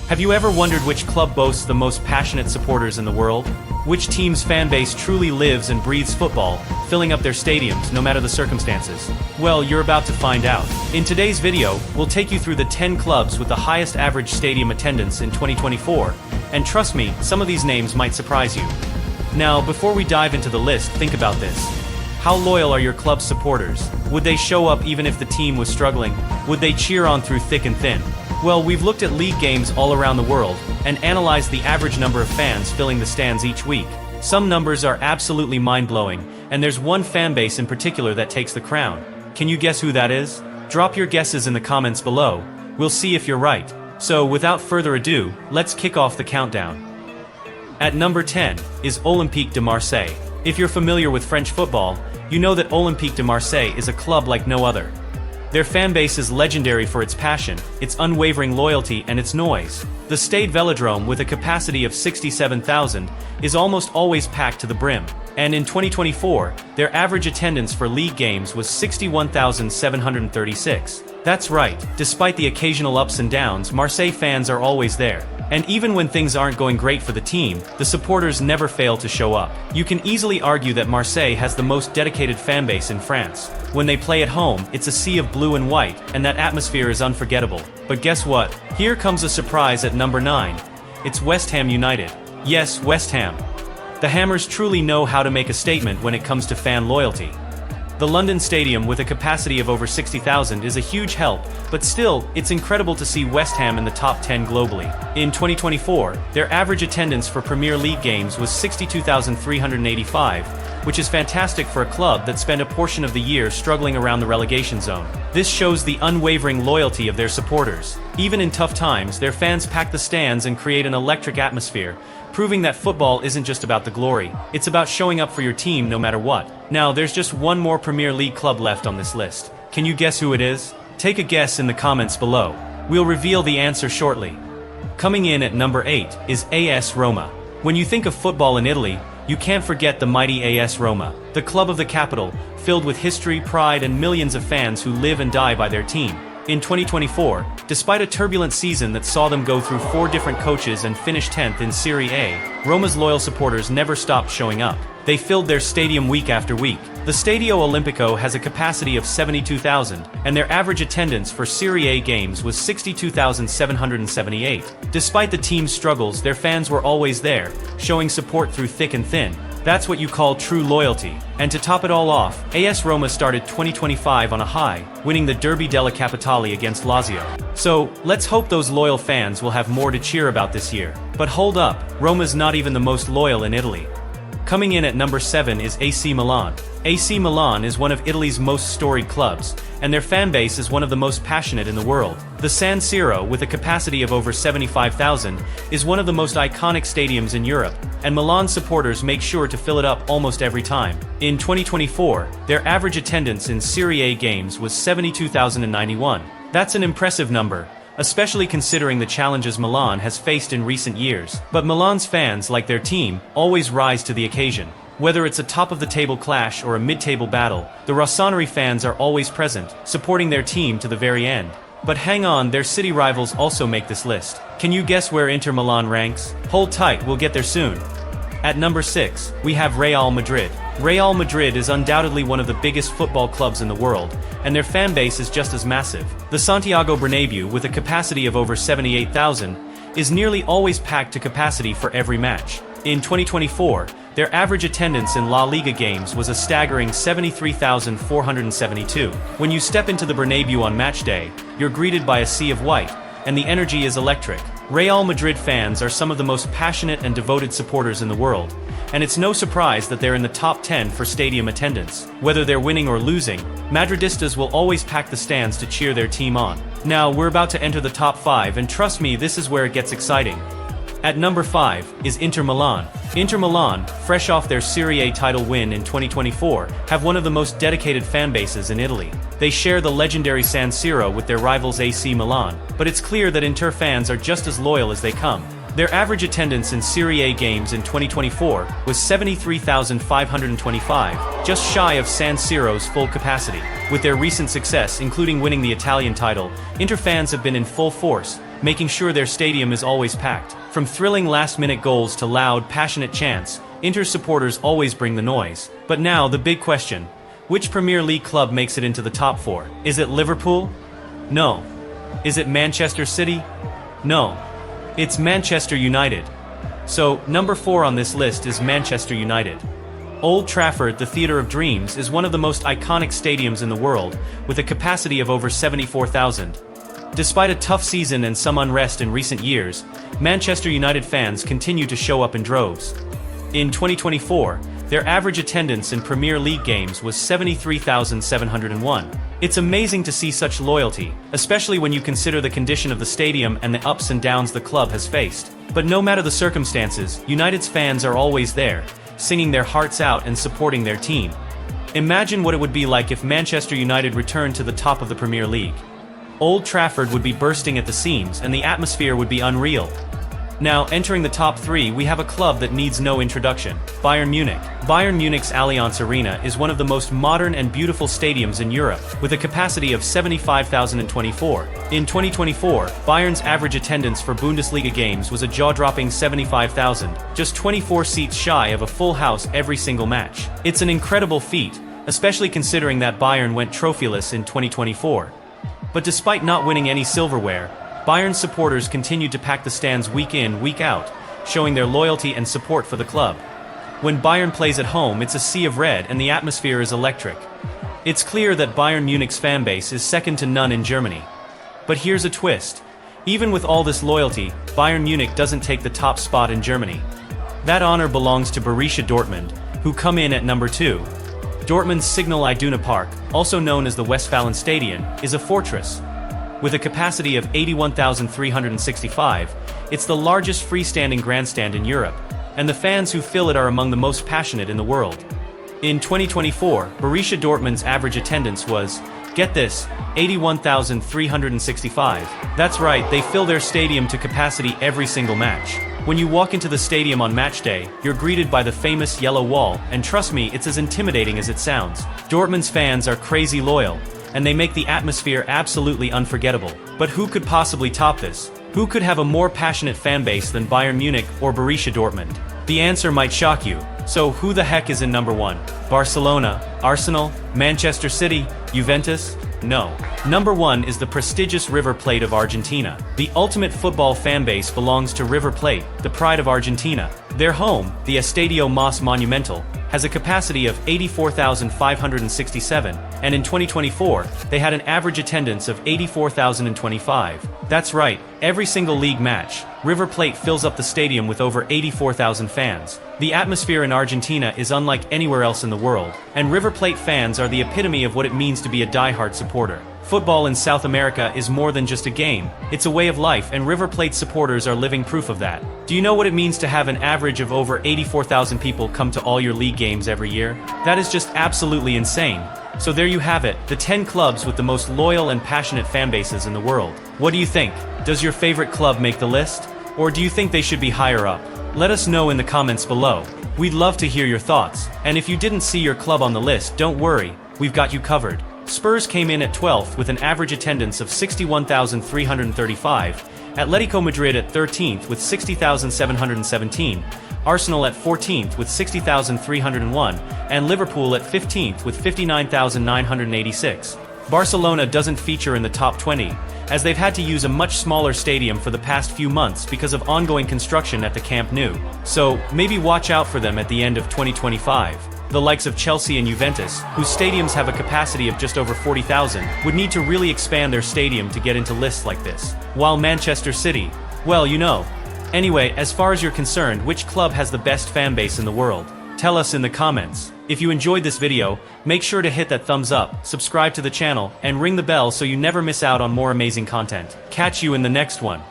Have you ever wondered which club boasts the most passionate supporters in the world? Which team's fan base truly lives and breathes football, filling up their stadiums no matter the circumstances? Well, you're about to find out. In today's video, we'll take you through the 10 clubs with the highest average stadium attendance in 2024, and trust me, some of these names might surprise you. Now, before we dive into the list, think about this. How loyal are your club's supporters? Would they show up even if the team was struggling? Would they cheer on through thick and thin? Well, we've looked at league games all around the world and analyzed the average number of fans filling the stands each week. Some numbers are absolutely mind-blowing, and there's one fan base in particular that takes the crown. Can you guess who that is? Drop your guesses in the comments below. We'll see if you're right. So, without further ado, let's kick off the countdown. At number 10 is Olympique de Marseille. If you're familiar with French football, you know that Olympique de Marseille is a club like no other. Their fan base is legendary for its passion, its unwavering loyalty, and its noise. The Stade Velodrome, with a capacity of 67,000, is almost always packed to the brim. And in 2024, their average attendance for league games was 61,736. That's right, despite the occasional ups and downs, Marseille fans are always there. And even when things aren't going great for the team, the supporters never fail to show up. You can easily argue that Marseille has the most dedicated fanbase in France. When they play at home, it's a sea of blue and white, and that atmosphere is unforgettable. But guess what? Here comes a surprise at number 9. It's West Ham United. Yes, West Ham. The Hammers truly know how to make a statement when it comes to fan loyalty. The London Stadium, with a capacity of over 60,000, is a huge help, but still, it's incredible to see West Ham in the top 10 globally. In 2024, their average attendance for Premier League games was 62,385, which is fantastic for a club that spent a portion of the year struggling around the relegation zone. This shows the unwavering loyalty of their supporters. Even in tough times, their fans pack the stands and create an electric atmosphere, proving that football isn't just about the glory, it's about showing up for your team no matter what. Now, there's just one more Premier League club left on this list. Can you guess who it is? Take a guess in the comments below. We'll reveal the answer shortly. Coming in at number 8 is AS Roma. When you think of football in Italy, you can't forget the mighty AS Roma, the club of the capital, filled with history, pride, and millions of fans who live and die by their team. In 2024, despite a turbulent season that saw them go through 4 different coaches and finish 10th in Serie A, Roma's loyal supporters never stopped showing up. They filled their stadium week after week. The Stadio Olimpico has a capacity of 72,000, and their average attendance for Serie A games was 62,778. Despite the team's struggles, their fans were always there, showing support through thick and thin. That's what you call true loyalty. And to top it all off, AS Roma started 2025 on a high, winning the Derby della Capitale against Lazio. So, let's hope those loyal fans will have more to cheer about this year. But hold up, Roma's not even the most loyal in Italy. Coming in at number 7 is AC Milan. AC Milan is one of Italy's most storied clubs, and their fan base is one of the most passionate in the world. The San Siro, with a capacity of over 75,000, is one of the most iconic stadiums in Europe, and Milan supporters make sure to fill it up almost every time. In 2024, their average attendance in Serie A games was 72,091. That's an impressive number, especially considering the challenges Milan has faced in recent years. But Milan's fans, like their team, always rise to the occasion. Whether it's a top-of-the-table clash or a mid-table battle, the Rossoneri fans are always present, supporting their team to the very end. But hang on, their city rivals also make this list. Can you guess where Inter Milan ranks? Hold tight, we'll get there soon. At number 6, we have Real Madrid. Real Madrid is undoubtedly one of the biggest football clubs in the world, and their fan base is just as massive. The Santiago Bernabéu, with a capacity of over 78,000, is nearly always packed to capacity for every match. In 2024, their average attendance in La Liga games was a staggering 73,472. When you step into the Bernabéu on Matchday, you're greeted by a sea of white, and the energy is electric. Real Madrid fans are some of the most passionate and devoted supporters in the world, and it's no surprise that they're in the top 10 for stadium attendance. Whether they're winning or losing, Madridistas will always pack the stands to cheer their team on. Now, we're about to enter the top 5, and trust me, this is where it gets exciting. At number 5 is Inter Milan. Inter Milan, fresh off their Serie A title win in 2024, have one of the most dedicated fan bases in Italy. They share the legendary San Siro with their rivals AC Milan, but it's clear that Inter fans are just as loyal as they come. Their average attendance in Serie A games in 2024 was 73,525, just shy of San Siro's full capacity. With their recent success, including winning the Italian title, Inter fans have been in full force, making sure their stadium is always packed. From thrilling last-minute goals to loud, passionate chants, Inter's supporters always bring the noise. But now, the big question. Which Premier League club makes it into the top 4? Is it Liverpool? No. Is it Manchester City? No. It's Manchester United. So, number 4 on this list is Manchester United. Old Trafford, the Theatre of Dreams, is one of the most iconic stadiums in the world, with a capacity of over 74,000. Despite a tough season and some unrest in recent years, Manchester United fans continue to show up in droves. In 2024, their average attendance in Premier League games was 73,701. It's amazing to see such loyalty, especially when you consider the condition of the stadium and the ups and downs the club has faced. But no matter the circumstances, United's fans are always there, singing their hearts out and supporting their team. Imagine what it would be like if Manchester United returned to the top of the Premier League. Old Trafford would be bursting at the seams and the atmosphere would be unreal. Now, entering the top 3, we have a club that needs no introduction: Bayern Munich. Bayern Munich's Allianz Arena is one of the most modern and beautiful stadiums in Europe, with a capacity of 75,024. In 2024, Bayern's average attendance for Bundesliga games was a jaw-dropping 75,000, just 24 seats shy of a full house every single match. It's an incredible feat, especially considering that Bayern went trophyless in 2024. But despite not winning any silverware, Bayern supporters continued to pack the stands week in, week out, showing their loyalty and support for the club. When Bayern plays at home, it's a sea of red and the atmosphere is electric. It's clear that Bayern Munich's fanbase is second to none in Germany. But here's a twist. Even with all this loyalty, Bayern Munich doesn't take the top spot in Germany. That honor belongs to Borussia Dortmund, who come in at number 2. Dortmund's Signal Iduna Park, also known as the Westfalenstadion, is a fortress. With a capacity of 81,365, it's the largest freestanding grandstand in Europe, and the fans who fill it are among the most passionate in the world. In 2024, Borussia Dortmund's average attendance was, get this, 81,365. That's right, they fill their stadium to capacity every single match. When you walk into the stadium on Matchday, you're greeted by the famous yellow wall, and trust me, it's as intimidating as it sounds. Dortmund's fans are crazy loyal, and they make the atmosphere absolutely unforgettable. But who could possibly top this? Who could have a more passionate fanbase than Bayern Munich or Borussia Dortmund? The answer might shock you. So who the heck is in number 1? Barcelona, Arsenal, Manchester City, Juventus? No. Number 1 is the prestigious River Plate of Argentina. The ultimate football fanbase belongs to River Plate, the pride of Argentina. Their home, the Estadio Más Monumental, has a capacity of 84,567, and in 2024, they had an average attendance of 84,025. That's right, every single league match, River Plate fills up the stadium with over 84,000 fans. The atmosphere in Argentina is unlike anywhere else in the world, and River Plate fans are the epitome of what it means to be a die-hard supporter. Football in South America is more than just a game, it's a way of life, and River Plate supporters are living proof of that. Do you know what it means to have an average of over 84,000 people come to all your league games every year? That is just absolutely insane. So there you have it, the 10 clubs with the most loyal and passionate fanbases in the world. What do you think? Does your favorite club make the list? Or do you think they should be higher up? Let us know in the comments below. We'd love to hear your thoughts. And if you didn't see your club on the list, don't worry, we've got you covered. Spurs came in at 12th with an average attendance of 61,335, Atletico Madrid at 13th with 60,717, Arsenal at 14th with 60,301, and Liverpool at 15th with 59,986. Barcelona doesn't feature in the top 20, as they've had to use a much smaller stadium for the past few months because of ongoing construction at the Camp Nou. So, maybe watch out for them at the end of 2025. The likes of Chelsea and Juventus, whose stadiums have a capacity of just over 40,000, would need to really expand their stadium to get into lists like this. While Manchester City, well, you know. Anyway, as far as you're concerned, which club has the best fanbase in the world? Tell us in the comments. If you enjoyed this video, make sure to hit that thumbs up, subscribe to the channel, and ring the bell so you never miss out on more amazing content. Catch you in the next one.